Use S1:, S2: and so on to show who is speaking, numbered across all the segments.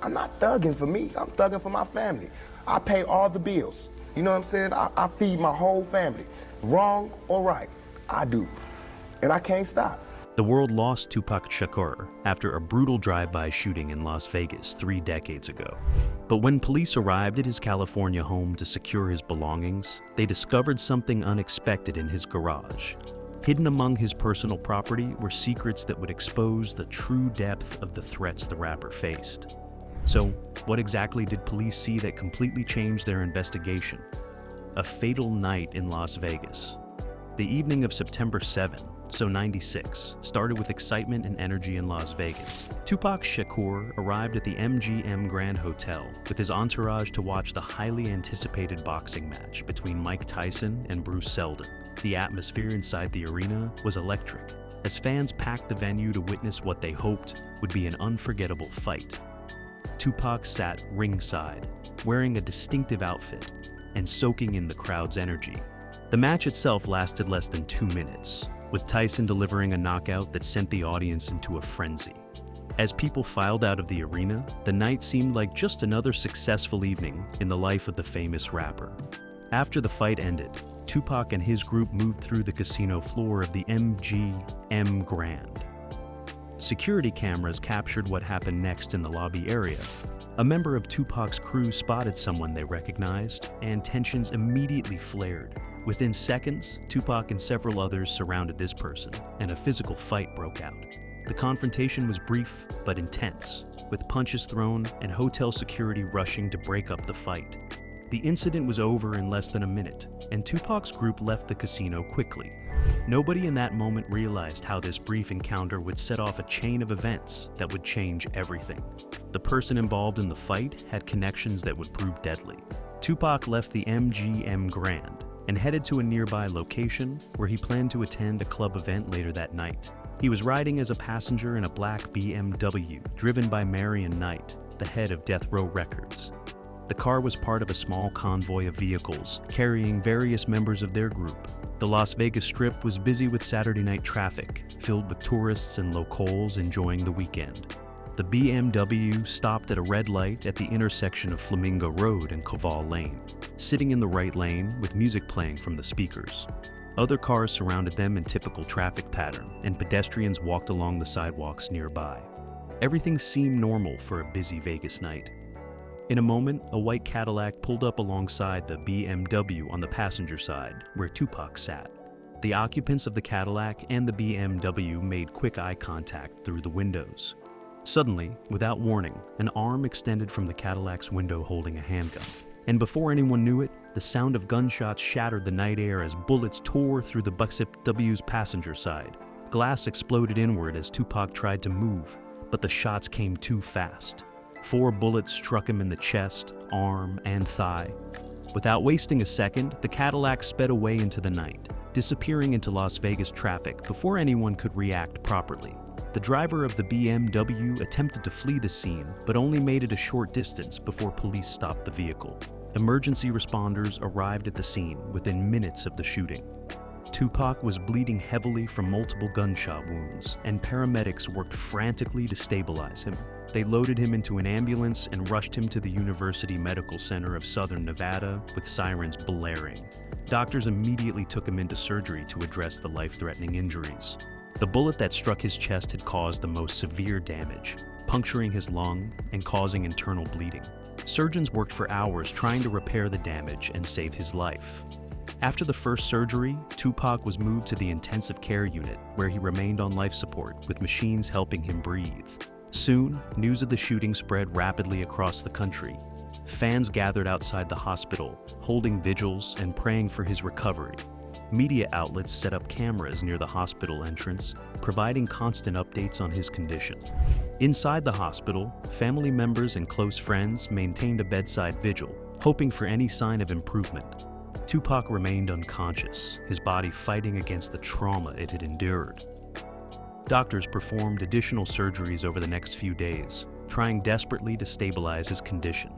S1: I'm not thugging for me, I'm thugging for my family. I pay all the bills. You know what I'm saying? I feed my whole family. Wrong or right, I do. And I can't stop.
S2: The world lost Tupac Shakur after a brutal drive-by shooting in Las Vegas 3 decades ago. But when police arrived at his California home to secure his belongings, they discovered something unexpected in his garage. Hidden among his personal property were secrets that would expose the true depth of the threats the rapper faced. So, what exactly did police see that completely changed their investigation? A fatal night in Las Vegas. The evening of September 7, so 96, started with excitement and energy in Las Vegas. Tupac Shakur arrived at the MGM Grand Hotel with his entourage to watch the highly anticipated boxing match between Mike Tyson and Bruce Seldon. The atmosphere inside the arena was electric, as fans packed the venue to witness what they hoped would be an unforgettable fight. Tupac sat ringside, wearing a distinctive outfit and soaking in the crowd's energy. The match itself lasted less than 2 minutes, with Tyson delivering a knockout that sent the audience into a frenzy. As people filed out of the arena, the night seemed like just another successful evening in the life of the famous rapper. After the fight ended, Tupac and his group moved through the casino floor of the MGM Grand. Security cameras captured what happened next in the lobby area. A member of Tupac's crew spotted someone they recognized, and tensions immediately flared. Within seconds, Tupac and several others surrounded this person, and a physical fight broke out. The confrontation was brief but intense, with punches thrown and hotel security rushing to break up the fight. The incident was over in less than a minute, and Tupac's group left the casino quickly. Nobody in that moment realized how this brief encounter would set off a chain of events that would change everything. The person involved in the fight had connections that would prove deadly. Tupac left the MGM Grand and headed to a nearby location where he planned to attend a club event later that night. He was riding as a passenger in a black BMW driven by Marion Knight, the head of Death Row Records. The car was part of a small convoy of vehicles carrying various members of their group. The Las Vegas Strip was busy with Saturday night traffic, filled with tourists and locals enjoying the weekend. The BMW stopped at a red light at the intersection of Flamingo Road and Koval Lane, sitting in the right lane with music playing from the speakers. Other cars surrounded them in typical traffic pattern, and pedestrians walked along the sidewalks nearby. Everything seemed normal for a busy Vegas night. In a moment, a white Cadillac pulled up alongside the BMW on the passenger side, where Tupac sat. The occupants of the Cadillac and the BMW made quick eye contact through the windows. Suddenly, without warning, an arm extended from the Cadillac's window holding a handgun. And before anyone knew it, the sound of gunshots shattered the night air as bullets tore through the BMW's passenger side. Glass exploded inward as Tupac tried to move, but the shots came too fast. 4 bullets struck him in the chest, arm, and thigh. Without wasting a second, the Cadillac sped away into the night, disappearing into Las Vegas traffic before anyone could react properly. The driver of the BMW attempted to flee the scene, but only made it a short distance before police stopped the vehicle. Emergency responders arrived at the scene within minutes of the shooting. Tupac was bleeding heavily from multiple gunshot wounds, and paramedics worked frantically to stabilize him. They loaded him into an ambulance and rushed him to the University Medical Center of Southern Nevada with sirens blaring. Doctors immediately took him into surgery to address the life-threatening injuries. The bullet that struck his chest had caused the most severe damage, puncturing his lung and causing internal bleeding. Surgeons worked for hours trying to repair the damage and save his life. After the first surgery, Tupac was moved to the intensive care unit, where he remained on life support with machines helping him breathe. Soon, news of the shooting spread rapidly across the country. Fans gathered outside the hospital, holding vigils and praying for his recovery. Media outlets set up cameras near the hospital entrance, providing constant updates on his condition. Inside the hospital, family members and close friends maintained a bedside vigil, hoping for any sign of improvement. Tupac remained unconscious, his body fighting against the trauma it had endured. Doctors performed additional surgeries over the next few days, trying desperately to stabilize his condition.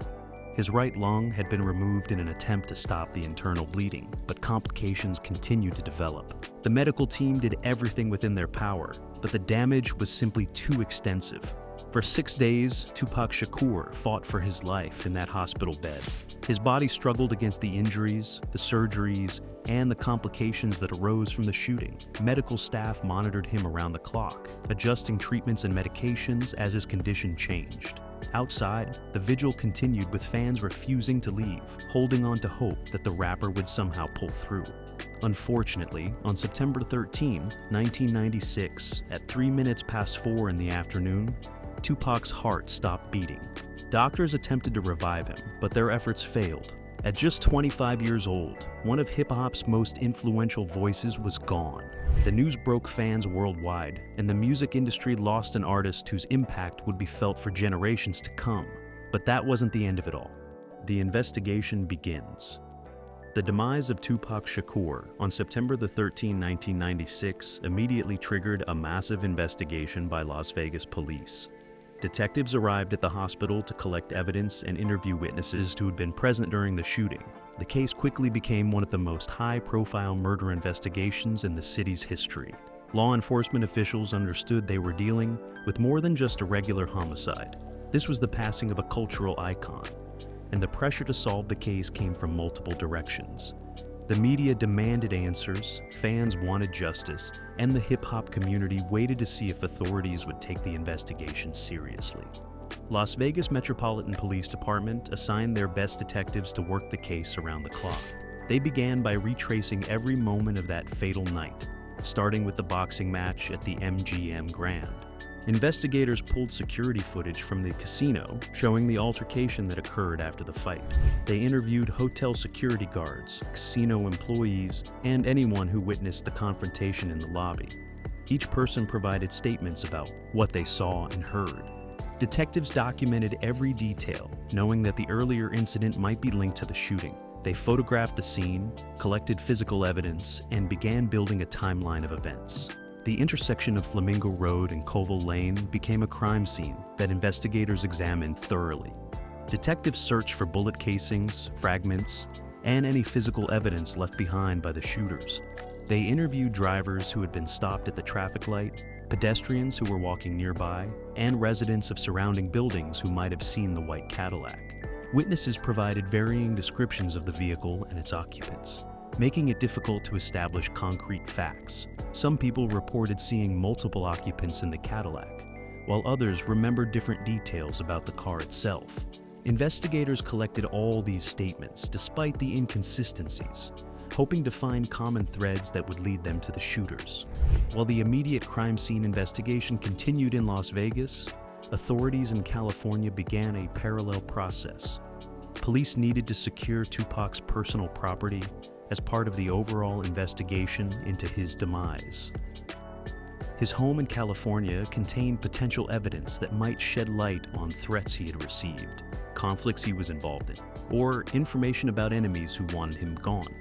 S2: His right lung had been removed in an attempt to stop the internal bleeding, but complications continued to develop. The medical team did everything within their power, but the damage was simply too extensive. For 6 days, Tupac Shakur fought for his life in that hospital bed. His body struggled against the injuries, the surgeries, and the complications that arose from the shooting. Medical staff monitored him around the clock, adjusting treatments and medications as his condition changed. Outside, the vigil continued with fans refusing to leave, holding on to hope that the rapper would somehow pull through. Unfortunately, on September 13, 1996, at 3 minutes past 4 in the afternoon, Tupac's heart stopped beating. Doctors attempted to revive him, but their efforts failed. At just 25 years old, one of hip-hop's most influential voices was gone. The news broke fans worldwide, and the music industry lost an artist whose impact would be felt for generations to come. But that wasn't the end of it all. The investigation begins. The demise of Tupac Shakur on September 13, 1996 immediately triggered a massive investigation by Las Vegas police. Detectives arrived at the hospital to collect evidence and interview witnesses who had been present during the shooting. The case quickly became one of the most high-profile murder investigations in the city's history. Law enforcement officials understood they were dealing with more than just a regular homicide. This was the passing of a cultural icon, and the pressure to solve the case came from multiple directions. The media demanded answers, fans wanted justice, and the hip-hop community waited to see if authorities would take the investigation seriously. Las Vegas Metropolitan Police Department assigned their best detectives to work the case around the clock. They began by retracing every moment of that fatal night, starting with the boxing match at the MGM Grand. Investigators pulled security footage from the casino showing the altercation that occurred after the fight. They interviewed hotel security guards, casino employees, and anyone who witnessed the confrontation in the lobby. Each person provided statements about what they saw and heard. Detectives documented every detail, knowing that the earlier incident might be linked to the shooting. They photographed the scene, collected physical evidence, and began building a timeline of events. The intersection of Flamingo Road and Colville Lane became a crime scene that investigators examined thoroughly. Detectives searched for bullet casings, fragments, and any physical evidence left behind by the shooters. They interviewed drivers who had been stopped at the traffic light, pedestrians who were walking nearby, and residents of surrounding buildings who might have seen the white Cadillac. Witnesses provided varying descriptions of the vehicle and its occupants, making it difficult to establish concrete facts. Some people reported seeing multiple occupants in the Cadillac, while others remembered different details about the car itself. Investigators collected all these statements despite the inconsistencies, hoping to find common threads that would lead them to the shooters. While the immediate crime scene investigation continued in Las Vegas, authorities in California began a parallel process. Police needed to secure Tupac's personal property as part of the overall investigation into his demise. His home in California contained potential evidence that might shed light on threats he had received, conflicts he was involved in, or information about enemies who wanted him gone.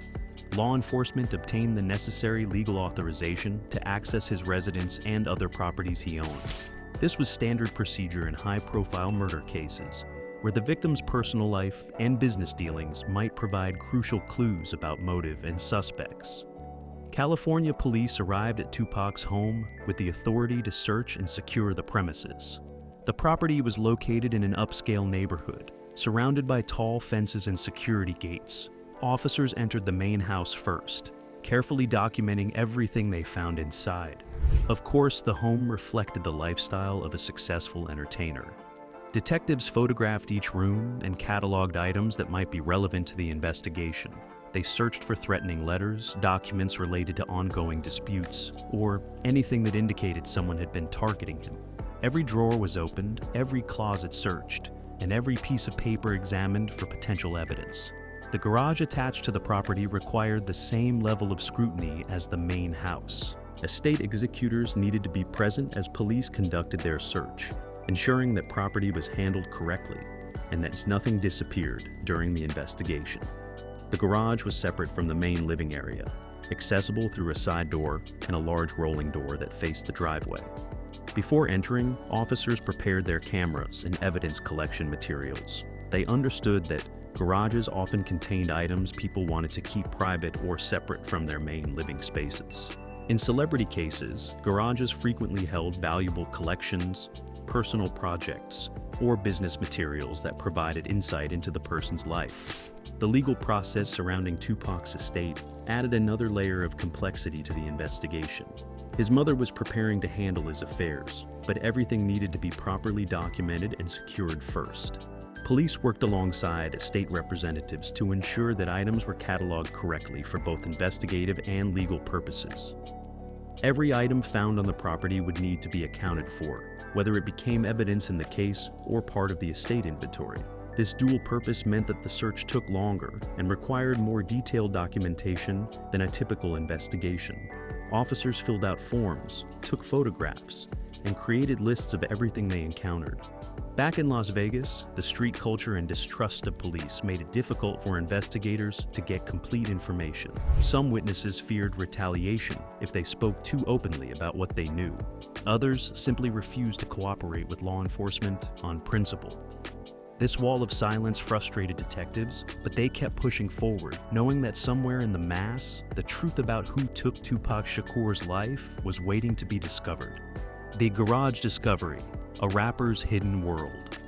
S2: Law enforcement obtained the necessary legal authorization to access his residence and other properties he owned. This was standard procedure in high-profile murder cases, where the victim's personal life and business dealings might provide crucial clues about motive and suspects. California police arrived at Tupac's home with the authority to search and secure the premises. The property was located in an upscale neighborhood, surrounded by tall fences and security gates. Officers entered the main house first, carefully documenting everything they found inside. Of course, the home reflected the lifestyle of a successful entertainer. Detectives photographed each room and cataloged items that might be relevant to the investigation. They searched for threatening letters, documents related to ongoing disputes, or anything that indicated someone had been targeting him. Every drawer was opened, every closet searched, and every piece of paper examined for potential evidence. The garage attached to the property required the same level of scrutiny as the main house. Estate executors needed to be present as police conducted their search, ensuring that property was handled correctly and that nothing disappeared during the investigation. The garage was separate from the main living area, accessible through a side door and a large rolling door that faced the driveway. Before entering, officers prepared their cameras and evidence collection materials. They understood that garages often contained items people wanted to keep private or separate from their main living spaces. In celebrity cases, garages frequently held valuable collections, personal projects, or business materials that provided insight into the person's life. The legal process surrounding Tupac's estate added another layer of complexity to the investigation. His mother was preparing to handle his affairs, but everything needed to be properly documented and secured first. Police worked alongside state representatives to ensure that items were cataloged correctly for both investigative and legal purposes. Every item found on the property would need to be accounted for, whether it became evidence in the case or part of the estate inventory. This dual purpose meant that the search took longer and required more detailed documentation than a typical investigation. Officers filled out forms, took photographs, and created lists of everything they encountered. Back in Las Vegas, the street culture and distrust of police made it difficult for investigators to get complete information. Some witnesses feared retaliation if they spoke too openly about what they knew. Others simply refused to cooperate with law enforcement on principle. This wall of silence frustrated detectives, but they kept pushing forward, knowing that somewhere in the mass, the truth about who took Tupac Shakur's life was waiting to be discovered. The Garage Discovery, a rapper's hidden world.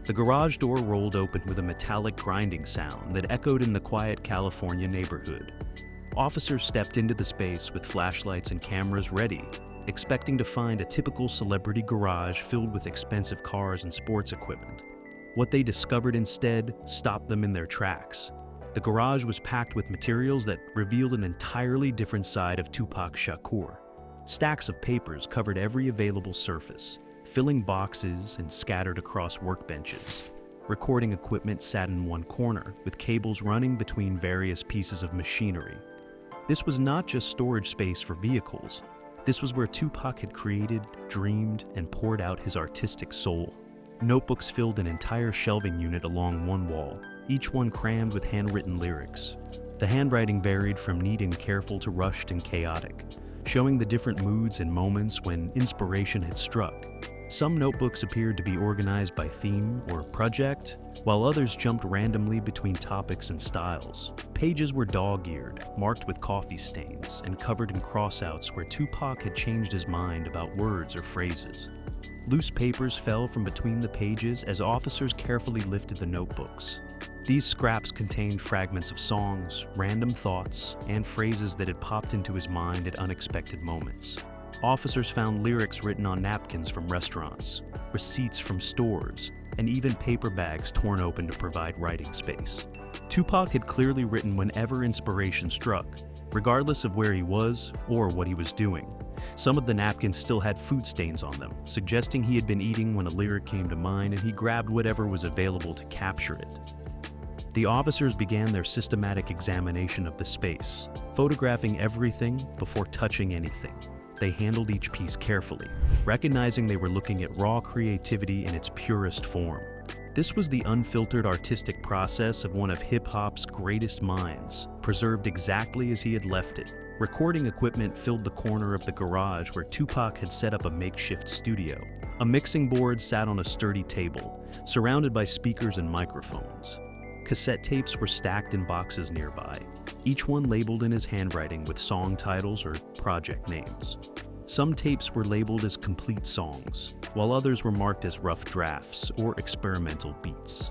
S2: The garage door rolled open with a metallic grinding sound that echoed in the quiet California neighborhood. Officers stepped into the space with flashlights and cameras ready, expecting to find a typical celebrity garage filled with expensive cars and sports equipment. What they discovered instead stopped them in their tracks. The garage was packed with materials that revealed an entirely different side of Tupac Shakur. Stacks of papers covered every available surface, filling boxes and scattered across workbenches. Recording equipment sat in one corner, with cables running between various pieces of machinery. This was not just storage space for vehicles. This was where Tupac had created, dreamed, and poured out his artistic soul. Notebooks filled an entire shelving unit along one wall, each one crammed with handwritten lyrics. The handwriting varied from neat and careful to rushed and chaotic, showing the different moods and moments when inspiration had struck. Some notebooks appeared to be organized by theme or project, while others jumped randomly between topics and styles. Pages were dog-eared, marked with coffee stains, and covered in crossouts where Tupac had changed his mind about words or phrases. Loose papers fell from between the pages as officers carefully lifted the notebooks. These scraps contained fragments of songs, random thoughts, and phrases that had popped into his mind at unexpected moments. Officers found lyrics written on napkins from restaurants, receipts from stores, and even paper bags torn open to provide writing space. Tupac had clearly written whenever inspiration struck, regardless of where he was or what he was doing. Some of the napkins still had food stains on them, suggesting he had been eating when a lyric came to mind and he grabbed whatever was available to capture it. The officers began their systematic examination of the space, photographing everything before touching anything. They handled each piece carefully, recognizing they were looking at raw creativity in its purest form. This was the unfiltered artistic process of one of hip-hop's greatest minds, preserved exactly as he had left it. Recording equipment filled the corner of the garage where Tupac had set up a makeshift studio. A mixing board sat on a sturdy table, surrounded by speakers and microphones. Cassette tapes were stacked in boxes nearby, each one labeled in his handwriting with song titles or project names. Some tapes were labeled as complete songs, while others were marked as rough drafts or experimental beats.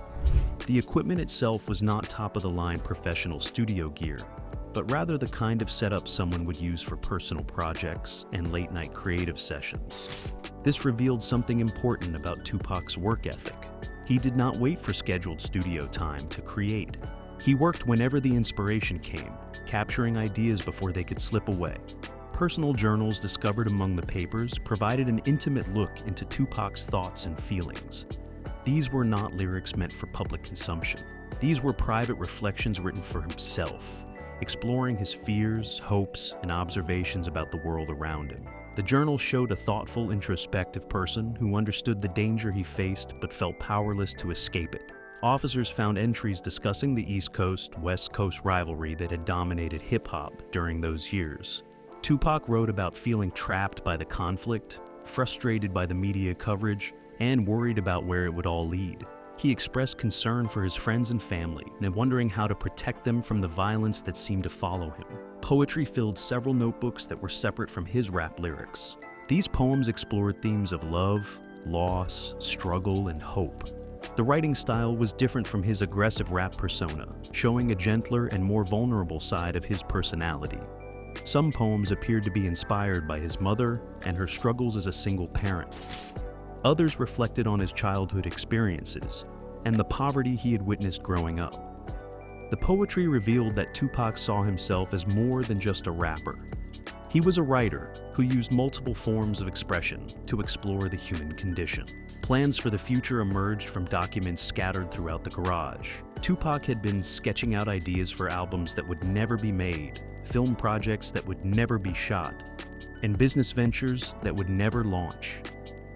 S2: The equipment itself was not top-of-the-line professional studio gear, but rather the kind of setup someone would use for personal projects and late-night creative sessions. This revealed something important about Tupac's work ethic. He did not wait for scheduled studio time to create. He worked whenever the inspiration came, capturing ideas before they could slip away. Personal journals discovered among the papers provided an intimate look into Tupac's thoughts and feelings. These were not lyrics meant for public consumption. These were private reflections written for himself, exploring his fears, hopes, and observations about the world around him. The journal showed a thoughtful, introspective person who understood the danger he faced but felt powerless to escape it. Officers found entries discussing the East Coast-West Coast rivalry that had dominated hip-hop during those years. Tupac wrote about feeling trapped by the conflict, frustrated by the media coverage, and worried about where it would all lead. He expressed concern for his friends and family and wondering how to protect them from the violence that seemed to follow him. Poetry filled several notebooks that were separate from his rap lyrics. These poems explored themes of love, loss, struggle, and hope. The writing style was different from his aggressive rap persona, showing a gentler and more vulnerable side of his personality. Some poems appeared to be inspired by his mother and her struggles as a single parent. Others reflected on his childhood experiences and the poverty he had witnessed growing up. The poetry revealed that Tupac saw himself as more than just a rapper. He was a writer who used multiple forms of expression to explore the human condition. Plans for the future emerged from documents scattered throughout the garage. Tupac had been sketching out ideas for albums that would never be made, film projects that would never be shot, and business ventures that would never launch.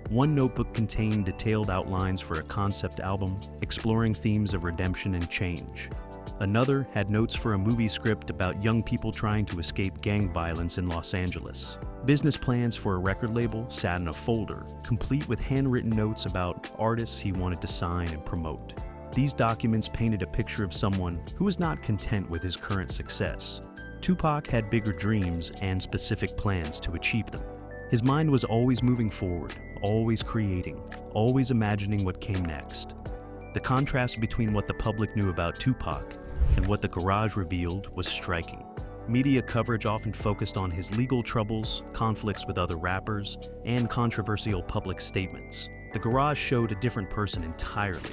S2: One notebook contained detailed outlines for a concept album exploring themes of redemption and change. Another had notes for a movie script about young people trying to escape gang violence in Los Angeles. Business plans for a record label sat in a folder, complete with handwritten notes about artists he wanted to sign and promote. These documents painted a picture of someone who was not content with his current success. Tupac had bigger dreams and specific plans to achieve them. His mind was always moving forward, always creating, always imagining what came next. The contrast between what the public knew about Tupac and what the garage revealed was striking. Media coverage often focused on his legal troubles, conflicts with other rappers, and controversial public statements. The garage showed a different person entirely.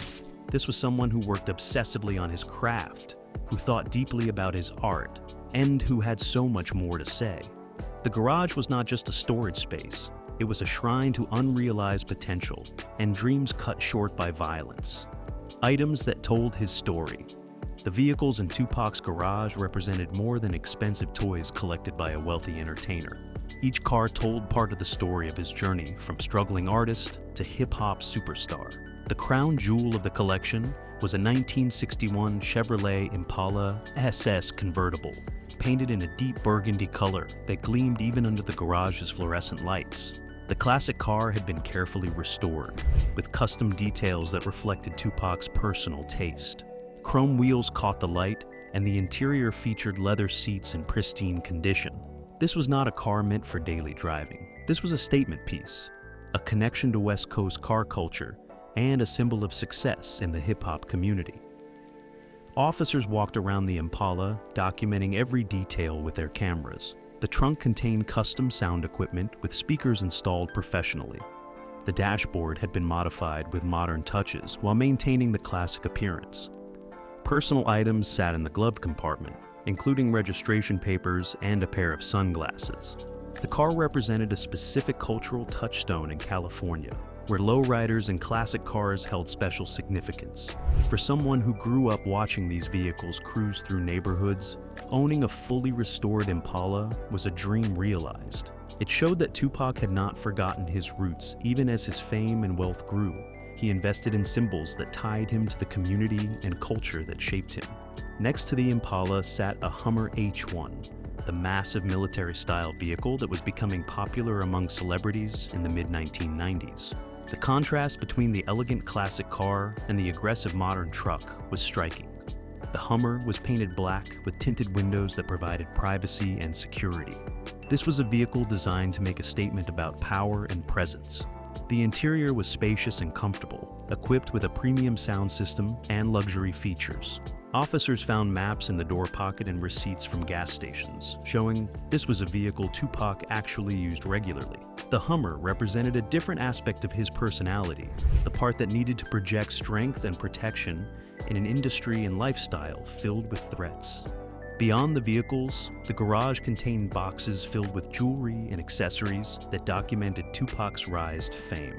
S2: This was someone who worked obsessively on his craft, who thought deeply about his art, and who had so much more to say. The garage was not just a storage space. It was a shrine to unrealized potential and dreams cut short by violence. Items that told his story. The vehicles in Tupac's garage represented more than expensive toys collected by a wealthy entertainer. Each car told part of the story of his journey from struggling artist to hip-hop superstar. The crown jewel of the collection was a 1961 Chevrolet Impala SS convertible, painted in a deep burgundy color that gleamed even under the garage's fluorescent lights. The classic car had been carefully restored, with custom details that reflected Tupac's personal taste. Chrome wheels caught the light, and the interior featured leather seats in pristine condition. This was not a car meant for daily driving. This was a statement piece, a connection to West Coast car culture, and a symbol of success in the hip-hop community. Officers walked around the Impala, documenting every detail with their cameras. The trunk contained custom sound equipment with speakers installed professionally. The dashboard had been modified with modern touches while maintaining the classic appearance. Personal items sat in the glove compartment, including registration papers and a pair of sunglasses. The car represented a specific cultural touchstone in California, where lowriders and classic cars held special significance. For someone who grew up watching these vehicles cruise through neighborhoods, owning a fully restored Impala was a dream realized. It showed that Tupac had not forgotten his roots even as his fame and wealth grew. He invested in symbols that tied him to the community and culture that shaped him. Next to the Impala sat a Hummer H1, the massive military-style vehicle that was becoming popular among celebrities in the mid-1990s. The contrast between the elegant classic car and the aggressive modern truck was striking. The Hummer was painted black with tinted windows that provided privacy and security. This was a vehicle designed to make a statement about power and presence. The interior was spacious and comfortable, equipped with a premium sound system and luxury features. Officers found maps in the door pocket and receipts from gas stations, showing this was a vehicle Tupac actually used regularly. The Hummer represented a different aspect of his personality, the part that needed to project strength and protection in an industry and lifestyle filled with threats. Beyond the vehicles, the garage contained boxes filled with jewelry and accessories that documented Tupac's rise to fame.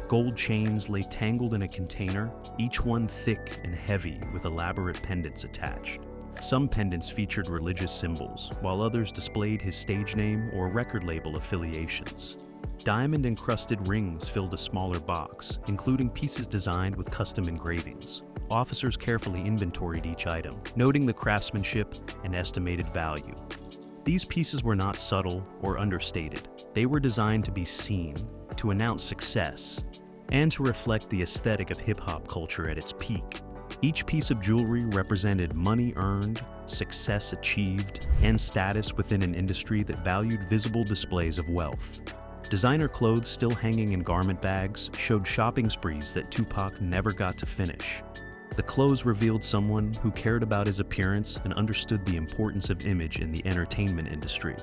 S2: Gold chains lay tangled in a container, each one thick and heavy with elaborate pendants attached. Some pendants featured religious symbols, while others displayed his stage name or record label affiliations. Diamond-encrusted rings filled a smaller box, including pieces designed with custom engravings. Officers carefully inventoried each item, noting the craftsmanship and estimated value. These pieces were not subtle or understated. They were designed to be seen, to announce success, and to reflect the aesthetic of hip-hop culture at its peak. Each piece of jewelry represented money earned, success achieved, and status within an industry that valued visible displays of wealth. Designer clothes still hanging in garment bags showed shopping sprees that Tupac never got to finish. The clothes revealed someone who cared about his appearance and understood the importance of image in the entertainment industry.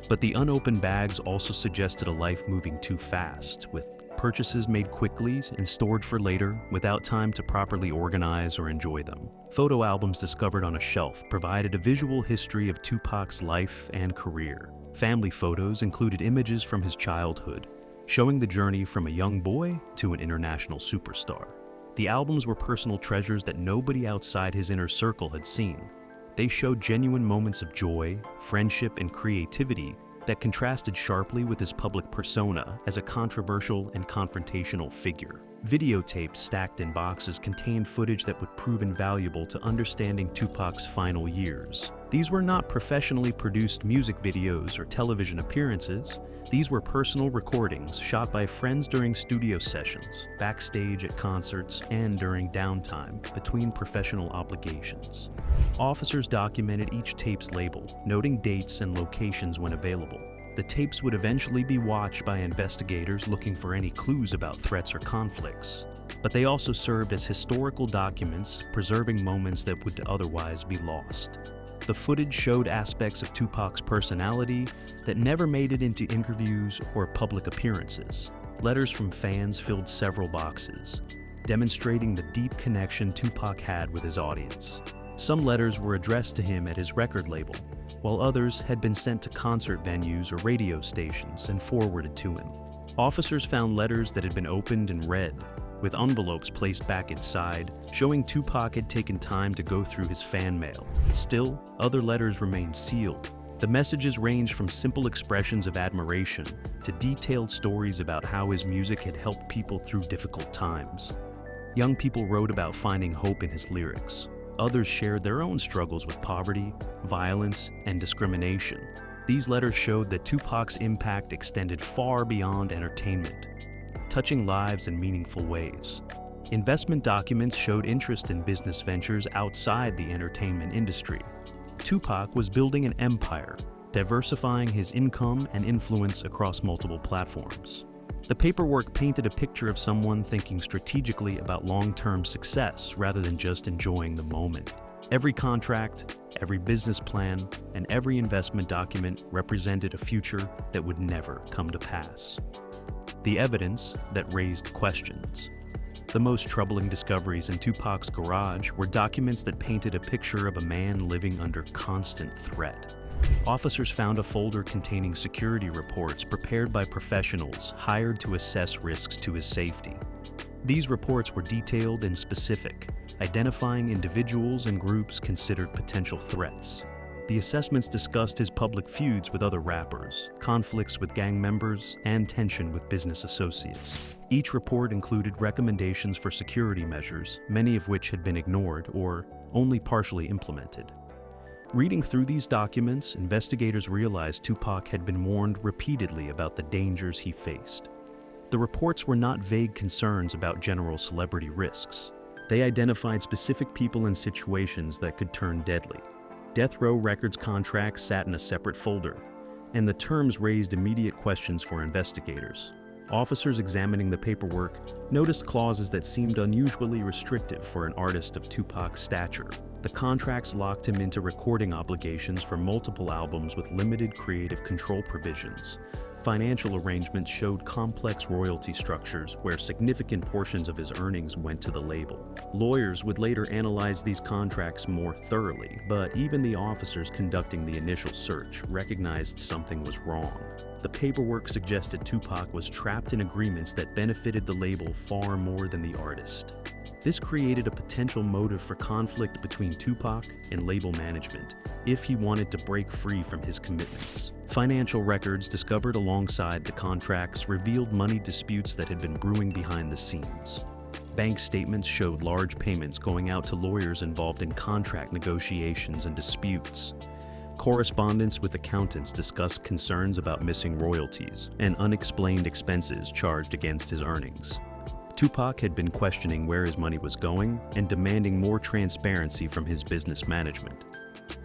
S2: But the unopened bags also suggested a life moving too fast, with purchases made quickly and stored for later without time to properly organize or enjoy them. Photo albums discovered on a shelf provided a visual history of Tupac's life and career. Family photos included images from his childhood, showing the journey from a young boy to an international superstar. The albums were personal treasures that nobody outside his inner circle had seen. They showed genuine moments of joy, friendship, and creativity that contrasted sharply with his public persona as a controversial and confrontational figure. Videotapes stacked in boxes contained footage that would prove invaluable to understanding Tupac's final years. These were not professionally produced music videos or television appearances. These were personal recordings shot by friends during studio sessions, backstage at concerts, and during downtime between professional obligations. Officers documented each tape's label, noting dates and locations when available. The tapes would eventually be watched by investigators looking for any clues about threats or conflicts. But they also served as historical documents, preserving moments that would otherwise be lost. The footage showed aspects of Tupac's personality that never made it into interviews or public appearances. Letters from fans filled several boxes, demonstrating the deep connection Tupac had with his audience. Some letters were addressed to him at his record label, while others had been sent to concert venues or radio stations and forwarded to him. Officers found letters that had been opened and read, with envelopes placed back inside, showing Tupac had taken time to go through his fan mail. Still, other letters remained sealed. The messages ranged from simple expressions of admiration to detailed stories about how his music had helped people through difficult times. Young people wrote about finding hope in his lyrics. Others shared their own struggles with poverty, violence, and discrimination. These letters showed that Tupac's impact extended far beyond entertainment, touching lives in meaningful ways. Investment documents showed interest in business ventures outside the entertainment industry. Tupac was building an empire, diversifying his income and influence across multiple platforms. The paperwork painted a picture of someone thinking strategically about long-term success rather than just enjoying the moment. Every contract, every business plan, and every investment document represented a future that would never come to pass. The evidence that raised questions. The most troubling discoveries in Tupac's garage were documents that painted a picture of a man living under constant threat. Officers found a folder containing security reports prepared by professionals hired to assess risks to his safety. These reports were detailed and specific, identifying individuals and groups considered potential threats. The assessments discussed his public feuds with other rappers, conflicts with gang members, and tension with business associates. Each report included recommendations for security measures, many of which had been ignored or only partially implemented. Reading through these documents, investigators realized Tupac had been warned repeatedly about the dangers he faced. The reports were not vague concerns about general celebrity risks. They identified specific people and situations that could turn deadly. Death row records contracts sat in a separate folder, and the terms raised immediate questions for investigators. Officers examining the paperwork noticed clauses that seemed unusually restrictive for an artist of Tupac's stature. The contracts locked him into recording obligations for multiple albums with limited creative control provisions. Financial arrangements showed complex royalty structures where significant portions of his earnings went to the label. Lawyers would later analyze these contracts more thoroughly, but even the officers conducting the initial search recognized something was wrong. The paperwork suggested Tupac was trapped in agreements that benefited the label far more than the artist. This created a potential motive for conflict between Tupac and label management if he wanted to break free from his commitments. Financial records discovered alongside the contracts revealed money disputes that had been brewing behind the scenes. Bank statements showed large payments going out to lawyers involved in contract negotiations and disputes. Correspondence with accountants discussed concerns about missing royalties and unexplained expenses charged against his earnings. Tupac had been questioning where his money was going and demanding more transparency from his business management.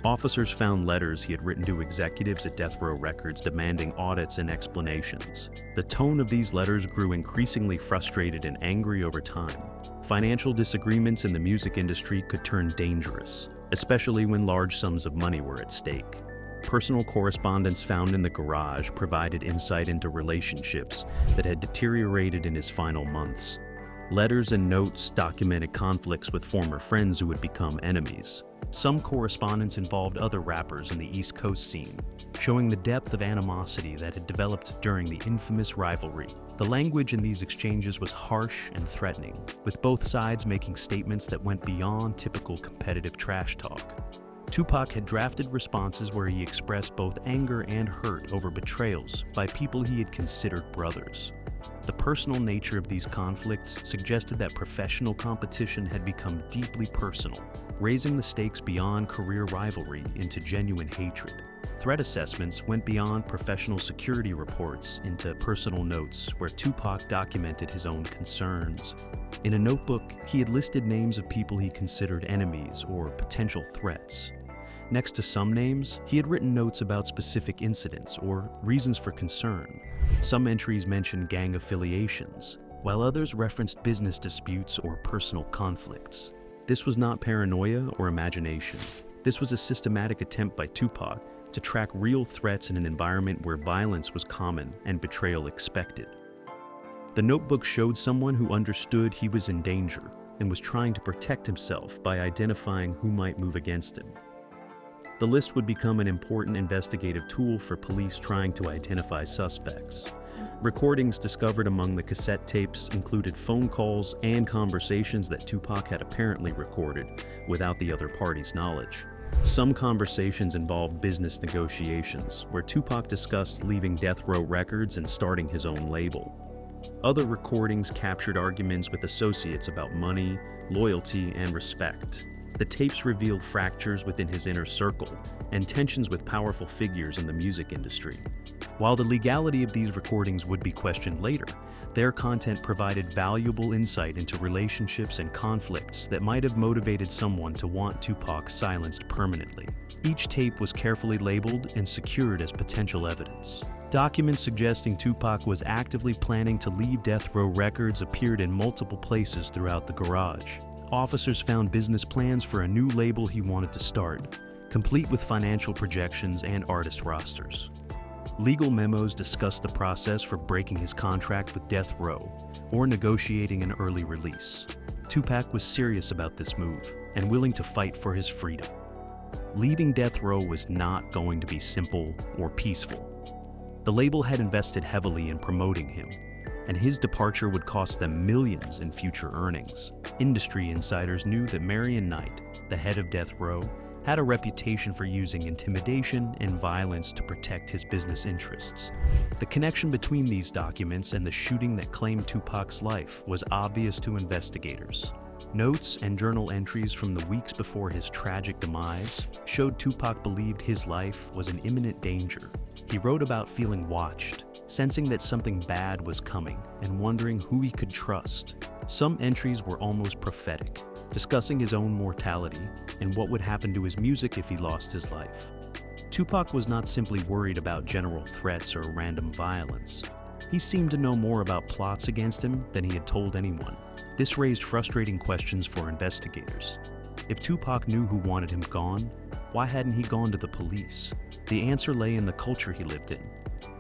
S2: Officers found letters he had written to executives at Death Row Records demanding audits and explanations. The tone of these letters grew increasingly frustrated and angry over time. Financial disagreements in the music industry could turn dangerous, especially when large sums of money were at stake. Personal correspondence found in the garage provided insight into relationships that had deteriorated in his final months. Letters and notes documented conflicts with former friends who would become enemies. Some correspondence involved other rappers in the East Coast scene, showing the depth of animosity that had developed during the infamous rivalry. The language in these exchanges was harsh and threatening, with both sides making statements that went beyond typical competitive trash talk. Tupac had drafted responses where he expressed both anger and hurt over betrayals by people he had considered brothers. The personal nature of these conflicts suggested that professional competition had become deeply personal, raising the stakes beyond career rivalry into genuine hatred. Threat assessments went beyond professional security reports into personal notes where Tupac documented his own concerns. In a notebook, he had listed names of people he considered enemies or potential threats. Next to some names, he had written notes about specific incidents or reasons for concern. Some entries mentioned gang affiliations, while others referenced business disputes or personal conflicts. This was not paranoia or imagination. This was a systematic attempt by Tupac to track real threats in an environment where violence was common and betrayal expected. The notebook showed someone who understood he was in danger and was trying to protect himself by identifying who might move against him. The list would become an important investigative tool for police trying to identify suspects. Recordings discovered among the cassette tapes included phone calls and conversations that Tupac had apparently recorded without the other party's knowledge. Some conversations involved business negotiations, where Tupac discussed leaving Death Row Records and starting his own label. Other recordings captured arguments with associates about money, loyalty, and respect. The tapes revealed fractures within his inner circle and tensions with powerful figures in the music industry. While the legality of these recordings would be questioned later, their content provided valuable insight into relationships and conflicts that might have motivated someone to want Tupac silenced permanently. Each tape was carefully labeled and secured as potential evidence. Documents suggesting Tupac was actively planning to leave Death Row Records appeared in multiple places throughout the garage. Officers found business plans for a new label he wanted to start, complete with financial projections and artist rosters. Legal memos discussed the process for breaking his contract with Death Row or negotiating an early release. Tupac was serious about this move and willing to fight for his freedom. Leaving Death Row was not going to be simple or peaceful. The label had invested heavily in promoting him, and his departure would cost them millions in future earnings. Industry insiders knew that Marion Knight, the head of Death Row, had a reputation for using intimidation and violence to protect his business interests. The connection between these documents and the shooting that claimed Tupac's life was obvious to investigators. Notes and journal entries from the weeks before his tragic demise showed Tupac believed his life was in imminent danger. He wrote about feeling watched, sensing that something bad was coming, and wondering who he could trust. Some entries were almost prophetic, discussing his own mortality and what would happen to his music if he lost his life. Tupac was not simply worried about general threats or random violence. He seemed to know more about plots against him than he had told anyone. This raised frustrating questions for investigators. If Tupac knew who wanted him gone, why hadn't he gone to the police? The answer lay in the culture he lived in,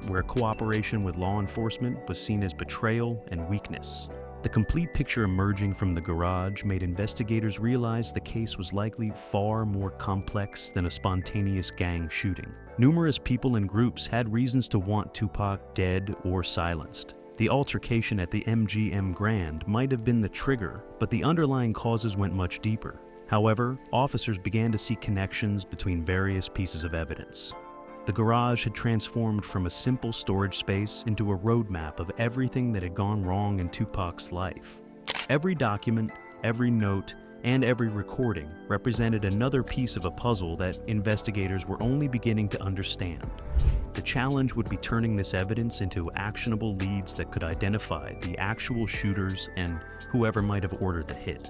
S2: where cooperation with law enforcement was seen as betrayal and weakness. The complete picture emerging from the garage made investigators realize the case was likely far more complex than a spontaneous gang shooting. Numerous people and groups had reasons to want Tupac dead or silenced. The altercation at the MGM Grand might have been the trigger, but the underlying causes went much deeper. However, officers began to see connections between various pieces of evidence. The garage had transformed from a simple storage space into a roadmap of everything that had gone wrong in Tupac's life. Every document, every note, And every recording represented another piece of a puzzle that investigators were only beginning to understand. The challenge would be turning this evidence into actionable leads that could identify the actual shooters and whoever might have ordered the hit.